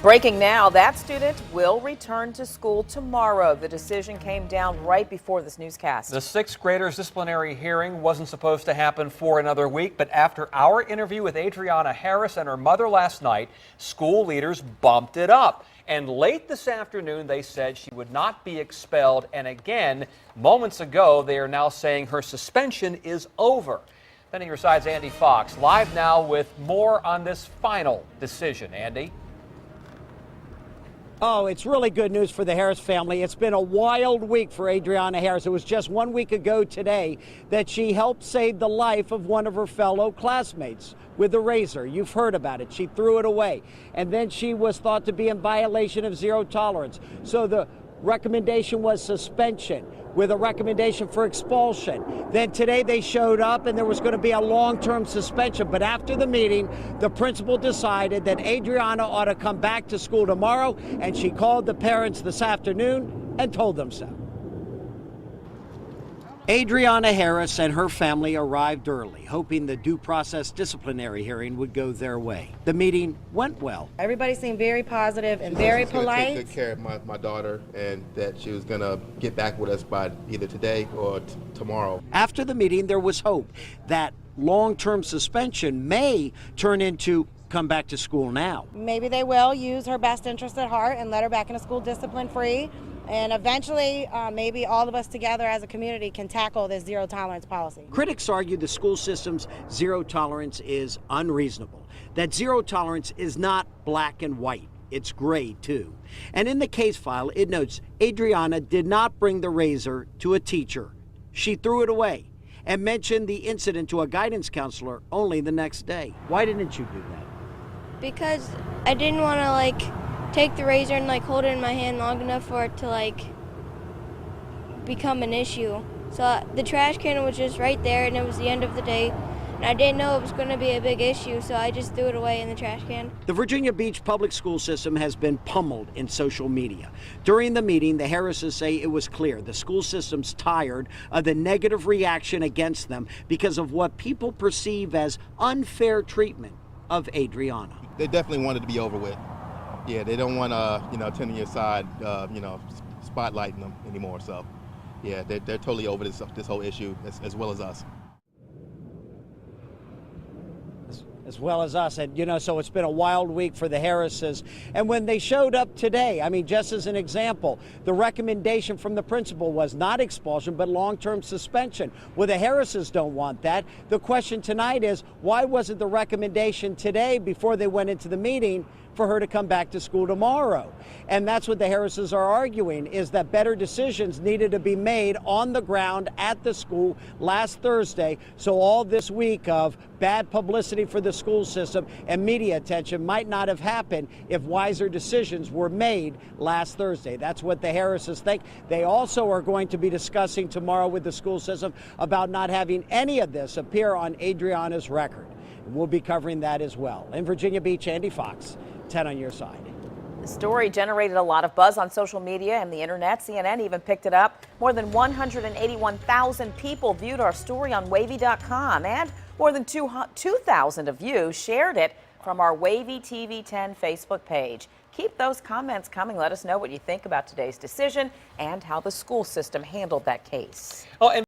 Breaking now, that student will return to school tomorrow. The decision came down right before this newscast. The sixth grader's disciplinary hearing wasn't supposed to happen for another week, but after our interview with Adriana Harris and her mother last night, school leaders bumped it up. And late this afternoon, they said she would not be expelled. And again, moments ago, they are now saying her suspension is over. Then your side's Andy Fox, live now with more on this final decision. Andy? Oh, it's really good news for the Harris family. It's been a wild week for Adriana Harris. It was just 1 week ago today that she helped save the life of one of her fellow classmates with a razor. You've heard about it. She threw it away. And then she was thought to be in violation of zero tolerance. So the recommendation was suspension with a recommendation for expulsion. Then today they showed up and there was going to be a long-term suspension. But after the meeting, the principal decided that Adriana ought to come back to school tomorrow, and she called the parents this afternoon and told them so. Adriana Harris and her family arrived early, hoping the due process disciplinary hearing would go their way. The meeting went well. Everybody seemed very positive and very polite. Take good care of my daughter, and that she was going to get back with us by either today or tomorrow. After the meeting, there was hope that long-term suspension may turn into come back to school now. Maybe they will use her best interest at heart and let her back into school discipline-free. And eventually, maybe all of us together as a community can tackle this zero tolerance policy. Critics argue the school system's zero tolerance is unreasonable, that zero tolerance is not black and white. It's gray, too. And in the case file, it notes Adriana did not bring the razor to a teacher. She threw it away and mentioned the incident to a guidance counselor only the next day. Why didn't you do that? Because I didn't want to, take the razor and hold it in my hand long enough for it to become an issue. So the trash can was just right there, and it was the end of the day, and I didn't know it was going to be a big issue, so I just threw it away in the trash can. The Virginia Beach public school system has been pummeled in social media. During the meeting, the Harrises say it was clear the school system's tired of the negative reaction against them because of what people perceive as unfair treatment of Adriana. They definitely wanted to be over with. Yeah, they don't want to, turn your side, spotlighting them anymore. So, yeah, they're totally over this whole issue, as well as us. As well as us. And, so it's been a wild week for the Harrises. And when they showed up today, just as an example, the recommendation from the principal was not expulsion, but long-term suspension. Well, the Harrises don't want that. The question tonight is, why wasn't the recommendation today, before they went into the meeting, for her to come back to school tomorrow? And that's what the Harrises are arguing, is that better decisions needed to be made on the ground at the school last Thursday. So all this week of bad publicity for the school system and media attention might not have happened if wiser decisions were made last Thursday. That's what the Harrises think. They also are going to be discussing tomorrow with the school system about not having any of this appear on Adriana's record. And we'll be covering that as well. In Virginia Beach, Andy Fox, 10 on your side. The story generated a lot of buzz on social media and the internet. CNN even picked it up. More than 181,000 people viewed our story on wavy.com, and more than 2,000 of you shared it from our Wavy TV 10 Facebook page. Keep those comments coming. Let us know what you think about today's decision and how the school system handled that case. Oh, and